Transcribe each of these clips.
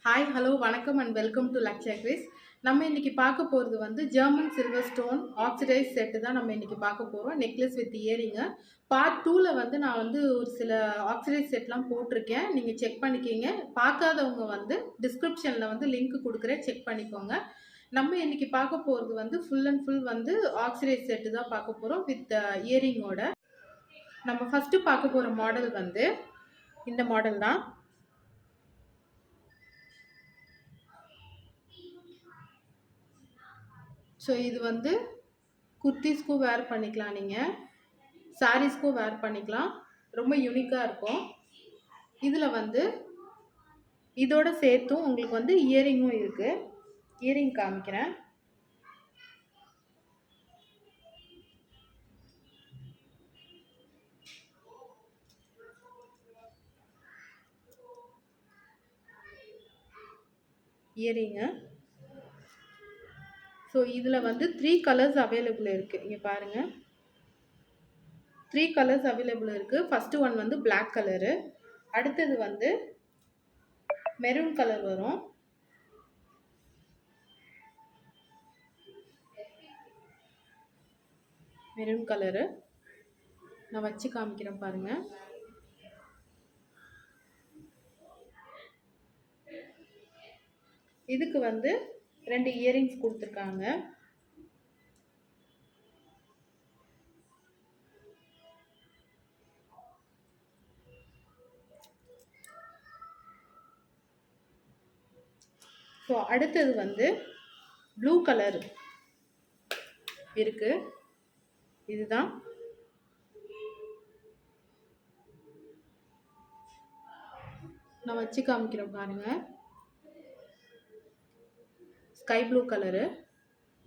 Hi hello வணக்கம் and welcome to Lakshya கிரிஸ். நம்ம இன்னைக்கு பார்க்க போகிறது வந்து German silver stone oxidise set தான் நம்ம இன்னைக்கு பார்க்க போகிறோம். நெக்லஸ் வித் இயரிங்கு பார்ட் 2ல் வந்து நான் வந்து ஒரு சில ஆக்சிடைஸ் செட்லாம் போட்டிருக்கேன். நீங்கள் செக் பண்ணிக்கிங்க. பார்க்காதவங்க வந்து டிஸ்கிரிப்ஷனில் வந்து லிங்க் கொடுக்குறேன், செக் பண்ணிக்கோங்க. நம்ம இன்னைக்கு பார்க்க போகிறது வந்து ஃபுல் அண்ட் ஃபுல் வந்து ஆக்சிடைஸ் செட்டு தான் பார்க்க போகிறோம் வித் இயரிங்கோட. நம்ம ஃபஸ்ட்டு பார்க்க போகிற மாடல் வந்து இந்த மாடல் தான். ஸோ இது வந்து குர்த்திஸ்க்கும் வேர் பண்ணிக்கலாம், நீங்கள் சாரீஸ்க்கும் வேர் பண்ணிக்கலாம். ரொம்ப யூனிக்காக இருக்கும். இதில் வந்து இதோட சேர்த்தும் உங்களுக்கு வந்து இயரிங்கும் இருக்குது. இயரிங் காமிக்கிறேன். இயரிங்கு ஸோ இதில் வந்து 3 கலர்ஸ் அவைலபிள் இருக்குது. இங்கே பாருங்கள், 3 கலர்ஸ் அவைலபிள் இருக்குது. ஃபஸ்ட்டு ஒன் வந்து பிளாக் கலரு, அடுத்தது வந்து மெரூன் கலர் வரும், மெரூன் கலரு நான் வச்சு காமிக்கிறேன் பாருங்கள். இதுக்கு வந்து 2 இயரிங்ஸ் கொடுத்துருக்காங்க. ஸோ அடுத்தது வந்து ப்ளூ கலர் இருக்குது. இதுதான் நான் வச்சு காமிக்கிறேன் பாருங்கள். Sky blue colour.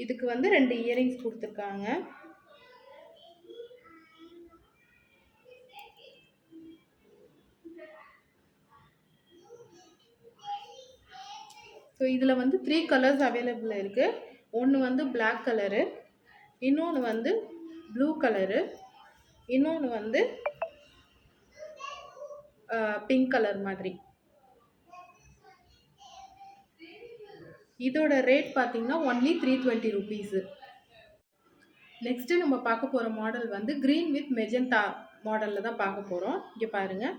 இதுக்கு வந்து 2 இயரிங்ஸ் கொடுத்துருக்காங்க. ஸோ இதில் வந்து 3 கலர்ஸ் அவைலபிள் இருக்குது. ஒன்று வந்து பிளாக் கலரு, இன்னொன்று வந்து ப்ளூ கலரு, இன்னொன்று வந்து பிங்க் கலர் மாதிரி. இதோட ரேட் பார்த்தீங்கன்னா ஒன்லி 320 ருபீஸு. நெக்ஸ்ட்டு நம்ம பார்க்க போகிற மாடல் வந்து க்ரீன் வித் மெஜந்தா மாடலில் தான் பார்க்க போகிறோம். இங்கே பாருங்கள்,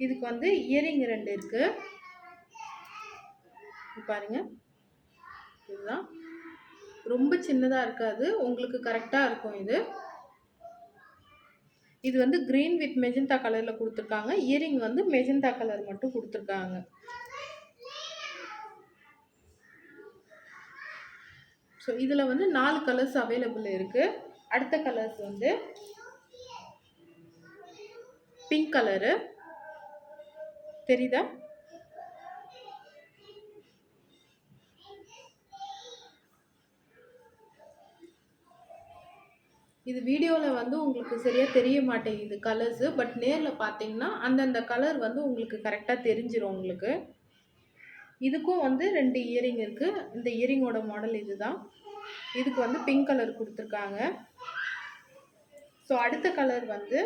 இதுக்கு வந்து இயரிங் 2 இருக்குது. பாருங்கள், இதுதான் ரொம்ப சின்னதாக இருக்காது, உங்களுக்கு கரெக்டாக இருக்கும். இது வந்து க்ரீன் வித் மெஜந்தா கலரில் கொடுத்துருக்காங்க. இயரிங் வந்து மெஜந்தா கலர் மட்டும் கொடுத்துருக்காங்க. ஸோ இதில் வந்து 4 கலர்ஸ் அவைலபிள் இருக்குது. அடுத்த கலர்ஸ் வந்து பிங்க் கலரு தெரியுதா, இது வீடியோவில் வந்து உங்களுக்கு சரியாக தெரிய மாட்டேங்குது கலர்ஸு, பட் நேரில் பார்த்தீங்கன்னா அந்தந்த கலர் வந்து உங்களுக்கு கரெக்டாக தெரிஞ்சிடும் உங்களுக்கு. இதுக்கும் வந்து 2 இயரிங் இருக்குது. இந்த இயரிங்கோட மாடல் இது தான். இதுக்கு வந்து பிங்க் கலர் கொடுத்துருக்காங்க. ஸோ அடுத்த கலர் வந்து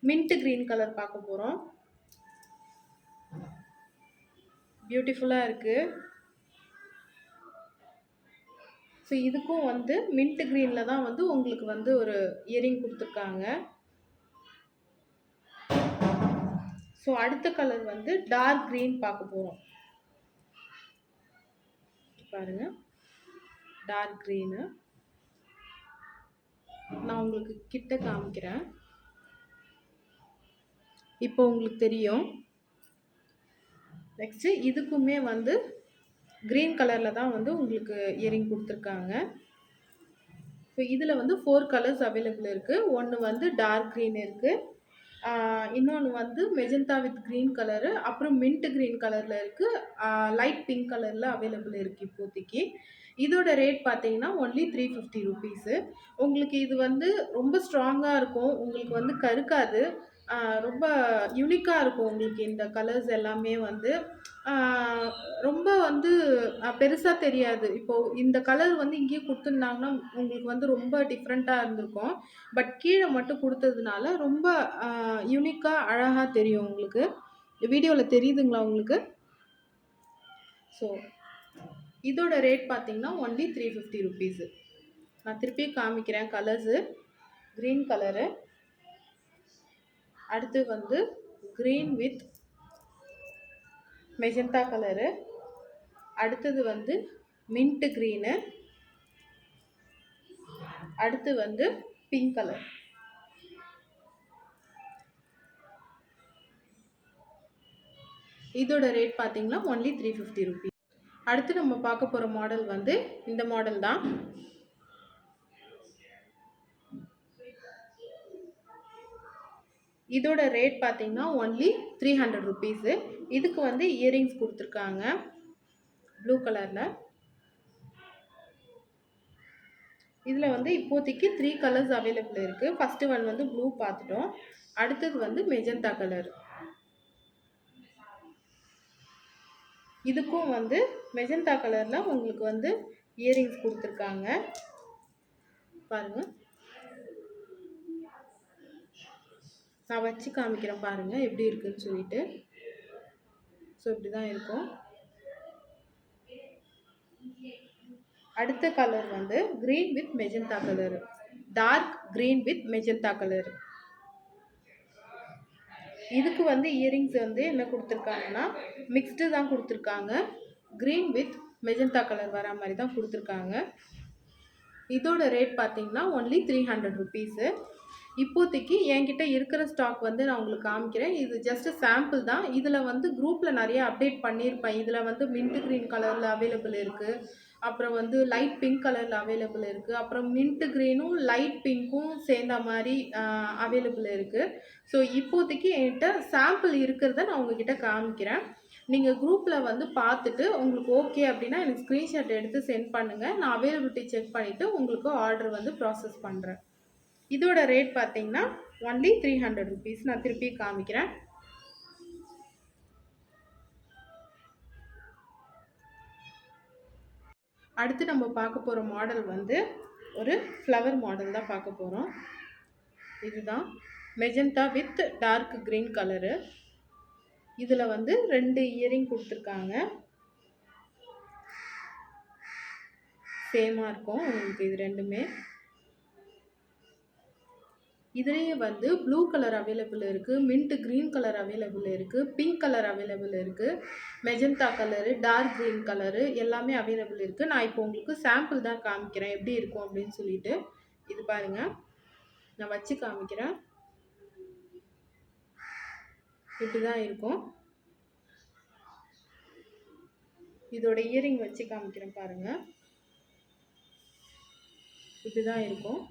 மின்ட் க்ரீன் கலர் பார்க்க போகிறோம். பியூட்டிஃபுல்லாக இருக்குது. ஸோ இதுக்கும் வந்து மின்ட் க்ரீனில் தான் வந்து உங்களுக்கு வந்து ஒரு இயரிங் கொடுத்துருக்காங்க. ஸோ அடுத்த கலர் வந்து டார்க் க்ரீன் பார்க்க போகிறோம். பாருங்கள், டார்க் க்ரீனு நான் உங்களுக்கு கிட்ட காமிக்கிறேன். இப்போ உங்களுக்கு தெரியும். நெக்ஸ்ட்டு இதுக்குமே வந்து க்ரீன் கலரில் தான் வந்து உங்களுக்கு இயரிங் கொடுத்துருக்காங்க. ஸோ இதில் வந்து 4 கலர்ஸ் அவைலபிள் இருக்குது. ஒன்று வந்து டார்க் க்ரீன் இருக்குது, இன்னொன்று வந்து மெஜந்தா வித் க்ரீன் கலரு, அப்புறம் மின்ட் க்ரீன் கலரில் இருக்குது, லைட் பிங்க் கலரில் அவைலபிள் இருக்குது இப்போதைக்கு. இதோட ரேட் பார்த்தீங்கன்னா ஒன்லி 350 ருபீஸு. உங்களுக்கு இது வந்து ரொம்ப ஸ்ட்ராங்காக இருக்கும், உங்களுக்கு வந்து கருக்காது, ரொம்ப யூனிக்காக இருக்கும் உங்களுக்கு இந்த கலர்ஸ் எல்லாமே வந்து. ரொம்ப வந்து பெருசா தெரியாது. இப்போ இந்த கலர் வந்து இங்கேயே குடுத்துருந்தாங்கன்னா, உங்களுக்கு வந்து ரொம்ப டிஃப்ரெண்ட்டா இருந்திருக்கும். பட் கீழ மட்டும் குடுத்ததுனால ரொம்ப அ யூனிக்கா அழகா தெரியும் உங்களுக்கு. வீடியோல தெரியுதுங்களா உங்களுக்கு? ஸோ இதோட ரேட் பார்த்தீங்கன்னா, ஒன்லி 350 ருப்பீஸு. நான் திருப்பி காமிக்கிறேன் கலர்ஸு. கிரீன் கலரு, அடுத்து வந்து கிரீன் வித் மெஜந்தா கலரு, அடுத்தது வந்து மின்ட் கிரீனு, அடுத்து வந்து பிங்க் கலர். இதோட ரேட் பார்த்தீங்கன்னா ஒன்லி 350 ருபீஸ். அடுத்து நம்ம பார்க்க போகிற மாடல் வந்து இந்த மாடல் தான். இதோட ரேட் பார்த்தீங்கன்னா ஒன்லி 300 ருபீஸு. இதுக்கு வந்து இயரிங்ஸ் கொடுத்துருக்காங்க ப்ளூ கலரில். இதில் வந்து இப்போதைக்கு 3 கலர்ஸ் அவைலபிள் இருக்குது. ஃபஸ்ட்டு ஒன் வந்து ப்ளூ பார்த்துட்டோம். அடுத்தது வந்து மெஜந்தா கலர். இதுக்கும் வந்து மெஜந்தா கலரில் உங்களுக்கு வந்து இயரிங்ஸ் கொடுத்துருக்காங்க பாருங்கள். நான் வச்சு காமிக்கிறேன் பாருங்கள் எப்படி இருக்குன்னு சொல்லிட்டு. ஸோ இப்படி தான் இருக்கும். அடுத்த கலர் வந்து green with magenta colour, dark green with magenta colour. இதுக்கு வந்து இயரிங்ஸ் வந்து என்ன கொடுத்துருக்காங்கன்னா மிக்ஸ்டு தான் கொடுத்துருக்காங்க. கிரீன் வித் மெஜந்தா கலர் வர மாதிரி தான் கொடுத்துருக்காங்க. இதோட ரேட் பார்த்தீங்கன்னா ஒன்லி 300 ருபீஸு. இப்போதைக்கு என்கிட்ட இருக்கிற ஸ்டாக் வந்து நான் உங்களுக்கு காமிக்கிறேன். இது ஜஸ்ட் சாம்பிள் தான். இதில் வந்து குரூப்பில் நிறைய அப்டேட் பண்ணியிருப்பேன். இதில் வந்து மின்ட் க்ரீன் கலரில் அவைலபிள் இருக்குது, அப்புறம் வந்து லைட் பிங்க் கலரில் அவைலபிள் இருக்குது, அப்புறம் மின்ட் க்ரீனும் லைட் பிங்க்கும் சேர்ந்த மாதிரி அவைலபிள் இருக்குது. ஸோ இப்போதைக்கு என்கிட்ட சாம்பிள் இருக்கிறத நான் உங்ககிட்ட காமிக்கிறேன். நீங்கள் குரூப்பில் வந்து பார்த்துட்டு உங்களுக்கு ஓகே அப்படின்னா எனக்கு ஸ்க்ரீன்ஷாட் எடுத்து சென்ட் பண்ணுங்கள். நான் அவைலபிலிட்டி செக் பண்ணிவிட்டு உங்களுக்கு ஆர்டர் வந்து ப்ராசஸ் பண்ணுறேன். இதோட ரேட் பார்த்தீங்கன்னா ஒன்லி 300 ருபீஸ். நான் திருப்பி காமிக்கிறேன். அடுத்து நம்ம பார்க்க போகிற மாடல் வந்து ஒரு ஃப்ளவர் மாடல் தான் பார்க்க போகிறோம். இதுதான் magenta with dark green colour. இதில் வந்து 2 இயரிங் கொடுத்துருக்காங்க. சேமாக இருக்கும் உங்களுக்கு இது ரெண்டுமே. இதுலேயே வந்து ப்ளூ கலர் அவைலபிள் இருக்குது, மின்ட் க்ரீன் கலர் அவைலபிள் இருக்குது, பிங்க் கலர் அவைலபிள் இருக்குது, magenta colour, dark green colour எல்லாமே அவைலபிள் இருக்குது. நான் இப்போ உங்களுக்கு சாம்பிள் தான் காமிக்கிறேன் எப்படி இருக்கும் அப்படின்னு சொல்லிட்டு. இது பாருங்கள், நான் வச்சு காமிக்கிறேன். இப்படி தான் இருக்கும். இதோட இயரிங் வச்சு காமிக்கிறேன் பாருங்கள். இப்படி தான் இருக்கும்.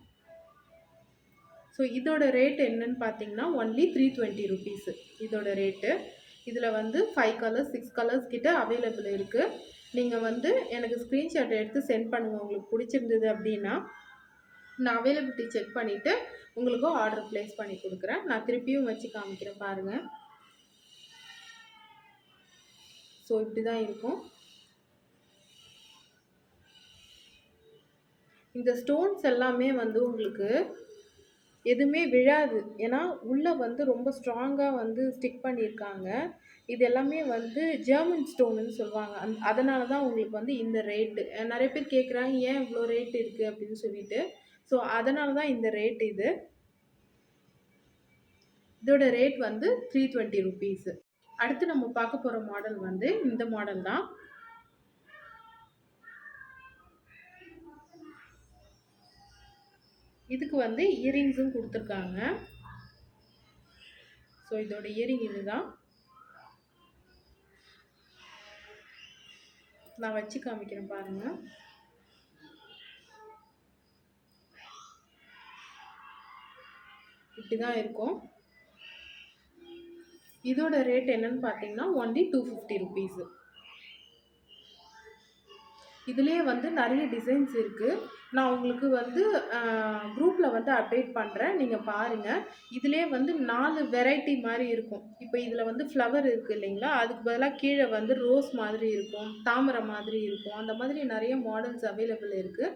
ஸோ இதோட ரேட் என்னன்னு பார்த்தீங்கன்னா ஒன்லி 320 ருபீஸு இதோட ரேட்டு. இதில் வந்து 5 கலர்ஸ் 6 கலர்ஸ் கிட்ட அவைலபிள் இருக்குது. நீங்கள் வந்து எனக்கு ஸ்க்ரீன்ஷாட் எடுத்து சென்ட் பண்ணுங்கள் உங்களுக்கு பிடிச்சிருந்தது அப்படின்னா. நான் அவைலபிலிட்டி செக் பண்ணிவிட்டு உங்களுக்கு ஆர்டர் ப்ளேஸ் பண்ணி கொடுக்குறேன். நான் திருப்பியும் வச்சு காமிக்கிறேன் பாருங்கள். ஸோ இப்படி தான் இருக்கும். இந்த ஸ்டோன்ஸ் எல்லாமே வந்து உங்களுக்கு எதுவுமே விழாது. ஏன்னா உள்ளே வந்து ரொம்ப ஸ்ட்ராங்காக வந்து ஸ்டிக் பண்ணியிருக்காங்க. இது எல்லாமே வந்து ஜெர்மன் ஸ்டோனுன்னு சொல்லுவாங்க. அதனால தான் உங்களுக்கு வந்து இந்த ரேட்டு. நிறைய பேர் கேட்குறாங்க ஏன் இவ்வளோ ரேட் இருக்குது அப்படின்னு சொல்லிட்டு. ஸோ அதனால தான் இந்த ரேட் இது. இதோட ரேட் வந்து 320 ருபீஸு. அடுத்து நம்ம பார்க்க போகிற மாடல் வந்து இந்த மாடல் தான். இதுக்கு வந்து இயரிங்ஸும் கொடுத்துருக்காங்க. ஸோ இதோட இயரிங் இதுதான். நான் வச்சு காமிக்கிறேன் பாருங்கள். இப்படி தான் இருக்கும். இதோட ரேட் என்னன்னு பார்த்தீங்கன்னா ஒன்லி 250 ருபீஸு. இதுலேயே வந்து நிறைய டிசைன்ஸ் இருக்குது. நான் உங்களுக்கு வந்து குரூப்பில் வந்து அப்டேட் பண்ணுறேன், நீங்கள் பாருங்கள். இதுலேயே வந்து 4 வெரைட்டி மாதிரி இருக்கும். இப்போ இதில் வந்து ஃப்ளவர் இருக்குது இல்லைங்களா, அதுக்கு பதிலாக கீழே வந்து ரோஸ் மாதிரி இருக்கும், தாமரை மாதிரி இருக்கும். அந்த மாதிரி நிறைய மாடல்ஸ் அவைலபிள் இருக்குது.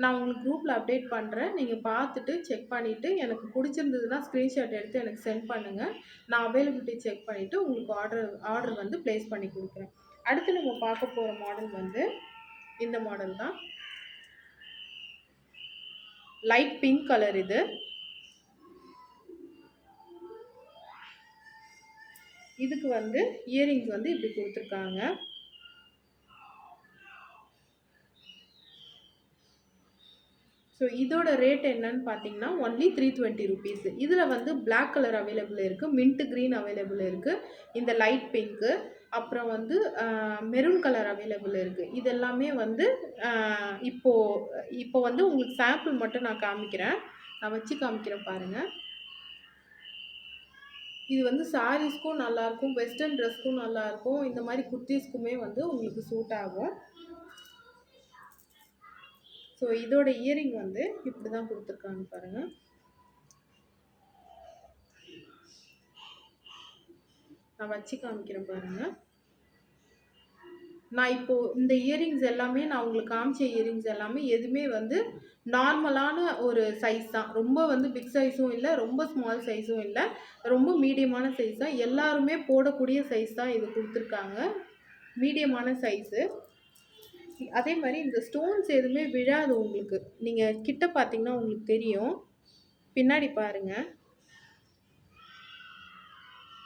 நான் உங்களுக்கு குரூப்பில் அப்டேட் பண்ணுறேன். நீங்கள் பார்த்துட்டு செக் பண்ணிவிட்டு எனக்கு பிடிச்சிருந்ததுன்னா ஸ்க்ரீன்ஷாட் எடுத்து எனக்கு சென்ட் பண்ணுங்கள். நான் அவைலபிலிட்டி செக் பண்ணிவிட்டு உங்களுக்கு ஆர்டர் வந்து ப்ளேஸ் பண்ணி கொடுக்குறேன். அடுத்து நம்ம பார்க்க போகிற மாடல் வந்து இந்த மாடல் தான். லைட் பிங்க் கலர் இது. இதுக்கு வந்து இயரிங்ஸ் வந்து இப்படி கொடுத்துருக்காங்க. ஸோ இதோட ரேட் என்னன்னு பார்த்தீங்கன்னா ஒன்லி 320 ருபீஸ். இதில் வந்து பிளாக் கலர் அவைலபிள் இருக்குது, மின்ட் க்ரீன் அவைலபிள் இருக்குது, இந்த லைட் பிங்க்கு, அப்புறம் வந்து மெரூன் கலர் அவைலபிள் இருக்குது. இது எல்லாமே வந்து இப்போ வந்து உங்களுக்கு சாம்பிள் மட்டும் நான் காமிக்கிறேன். நான் வச்சு காமிக்கிறேன் பாருங்கள். இது வந்து சாரீஸ்க்கும் நல்லாயிருக்கும், வெஸ்டர்ன் ட்ரெஸ்க்கும் நல்லாயிருக்கும், இந்த மாதிரி குர்த்திஸ்க்குமே வந்து உங்களுக்கு சூட் ஆகும். ஸோ இதோட இயரிங் வந்து இப்படி தான் கொடுத்துருக்காங்க பாருங்கள். நான் வச்சு காமிக்கிறேன் பாருங்கள். நான் இப்போது இந்த இயரிங்ஸ் எல்லாமே நான் உங்களுக்கு காமிச்ச இயரிங்ஸ் எல்லாமே எதுவுமே வந்து நார்மலான ஒரு சைஸ் தான். ரொம்ப வந்து பிக் சைஸும் இல்லை, ரொம்ப ஸ்மால் சைஸும் இல்லை, ரொம்ப மீடியமான சைஸ் தான். எல்லாருமே போடக்கூடிய சைஸ் தான் இது கொடுத்துருக்காங்க, மீடியமான சைஸு. அதே மாதிரி இந்த ஸ்டோன்ஸ் எதுவுமே விழாது உங்களுக்கு. நீங்கள் கிட்ட பார்த்தீங்கன்னா உங்களுக்கு தெரியும், பின்னாடி பாருங்கள்,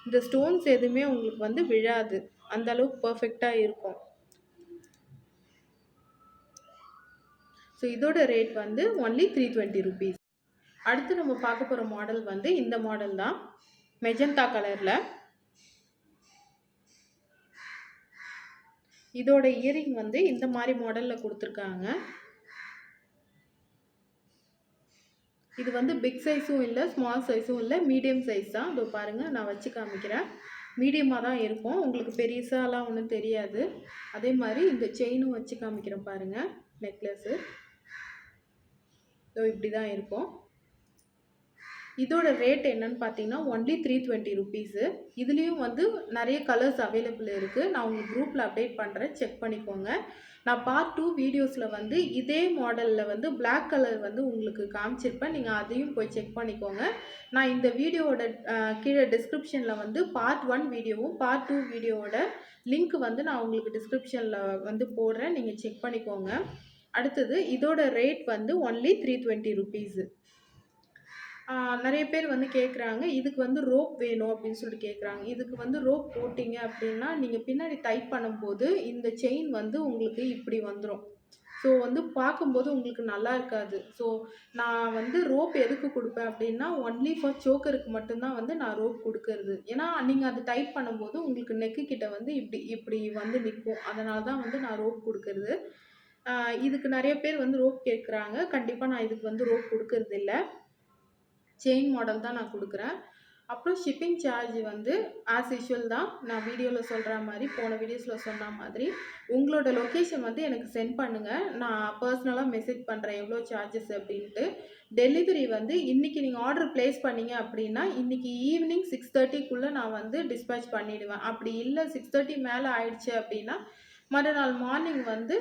இந்த ஸ்டோன்ஸ் எதுவுமே உங்களுக்கு வந்து விழாது, அந்த அளவுக்கு பர்ஃபெக்டாக இருக்கும். ஸோ இதோட ரேட் வந்து ஒன்லி 320 ருபீஸ். அடுத்து நம்ம பார்க்க போகிற மாடல் வந்து இந்த மாடல் தான், மெஜந்தா கலரில். இதோட இயரிங் வந்து இந்த மாதிரி மாடலில் கொடுத்துருக்காங்க. இது வந்து பிக் சைஸும் இல்லை, ஸ்மால் சைஸும் இல்லை, மீடியம் சைஸ் தான். இதோ பாருங்கள், நான் வச்சு காமிக்கிறேன். மீடியமாக தான் இருக்கும், உங்களுக்கு பெருசாலாம் ஒன்றும் தெரியாது. அதே மாதிரி இந்த செயினும் வச்சு காமிக்கிறேன் பாருங்கள், நெக்லஸ்ஸு இதோ இப்படி தான் இருக்கும். இதோட ரேட் என்னன்னு பார்த்தீங்கன்னா ஒன்லி 320 ருபீஸு. இதுலேயும் வந்து நிறைய கலர்ஸ் அவைலபிள் இருக்குது. நான் உங்களுக்கு குரூப்பில் அப்டேட் பண்ணுறேன், செக் பண்ணிக்கோங்க. நான் பார்ட் 2 வீடியோஸில் வந்து இதே மாடலில் வந்து பிளாக் கலர் வந்து உங்களுக்கு காமிச்சிருப்பேன், நீங்கள் அதையும் போய் செக் பண்ணிக்கோங்க. நான் இந்த வீடியோவோட கீழே டிஸ்கிரிப்ஷனில் வந்து பார்ட் 1 வீடியோவும் பார்ட் 2 வீடியோவோட லிங்க் வந்து நான் உங்களுக்கு டிஸ்கிரிப்ஷனில் வந்து போடுறேன், நீங்கள் செக் பண்ணிக்கோங்க. அடுத்தது இதோட ரேட் வந்து ஒன்லி 320 ருபீஸு. நிறைய பேர் வந்து கேட்குறாங்க, இதுக்கு வந்து ரோப் வேணும் அப்படின்னு சொல்லிட்டு கேட்குறாங்க. இதுக்கு வந்து ரோப் போட்டிங்க அப்படின்னா நீங்கள் பின்னாடி டைட் பண்ணும்போது இந்த செயின் வந்து உங்களுக்கு இப்படி வந்துடும். ஸோ வந்து பார்க்கும்போது உங்களுக்கு நல்லா இருக்காது. ஸோ நான் வந்து ரோப் எதுக்கு கொடுப்பேன் அப்படின்னா ஒன்லி ஃபார் சோக்கருக்கு மட்டும்தான் வந்து நான் ரோப் கொடுக்கறது. ஏன்னா நீங்கள் அது டைட் பண்ணும்போது உங்களுக்கு நெக்கு கிட்ட வந்து இப்படி இப்படி வந்து நிற்கும், அதனால தான் வந்து நான் ரோப் கொடுக்கறது. இதுக்கு நிறைய பேர் வந்து ரோப் கேட்குறாங்க. கண்டிப்பாக நான் இதுக்கு வந்து ரோப் கொடுக்கறது இல்லை, செயின் மாடல் தான் நான் கொடுக்குறேன். அப்புறம் ஷிப்பிங் சார்ஜ் வந்து ஆஸ் யூஷுவல் தான், நான் வீடியோவில் சொல்கிற மாதிரி, போன வீடியோஸில் சொன்ன மாதிரி உங்களோட லொக்கேஷன் வந்து எனக்கு சென்ட் பண்ணுங்கள். நான் பர்சனலாக மெசேஜ் பண்ணுறேன் எவ்வளோ சார்ஜஸ் அப்படின்ட்டு. டெலிவரி வந்து இன்றைக்கி நீங்கள் ஆர்டர் ப்ளேஸ் பண்ணிங்க அப்படின்னா இன்றைக்கி ஈவினிங் 6:30க்குள்ளே நான் வந்து டிஸ்பேச் பண்ணிவிடுவேன். அப்படி இல்லை 6:30 மேலே ஆயிடுச்சு அப்படின்னா மறுநாள் மார்னிங் வந்து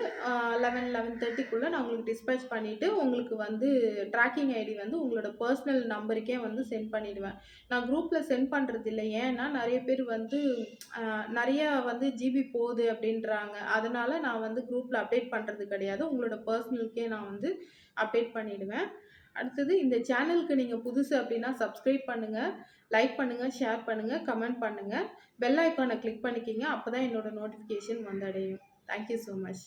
11:30க்குள்ளே நான் உங்களுக்கு டிஸ்பேச் பண்ணிவிட்டு உங்களுக்கு வந்து ட்ராக்கிங் ஐடி வந்து உங்களோட பர்சனல் நம்பருக்கே வந்து சென்ட் பண்ணிவிடுவேன். நான் குரூப்பில் சென்ட் பண்ணுறது இல்லை, ஏன்னா நிறைய பேர் வந்து நிறையா வந்து ஜிபி போகுது அப்படின்றாங்க. அதனால் நான் வந்து குரூப்பில் அப்டேட் பண்ணுறது கிடையாது, உங்களோட பர்சனலுக்கே நான் வந்து அப்டேட் பண்ணிவிடுவேன். அடுத்தது இந்த சேனலுக்கு நீங்கள் புதுசு அப்படின்னா சப்ஸ்கிரைப் பண்ணுங்கள், லைக் பண்ணுங்கள், ஷேர் பண்ணுங்கள், கமெண்ட் பண்ணுங்கள், பெல் ஐக்கானை கிளிக் பண்ணிக்கிங்க. அப்போ தான் என்னோடய நோட்டிஃபிகேஷன் வந்தடையும். Thank you so much.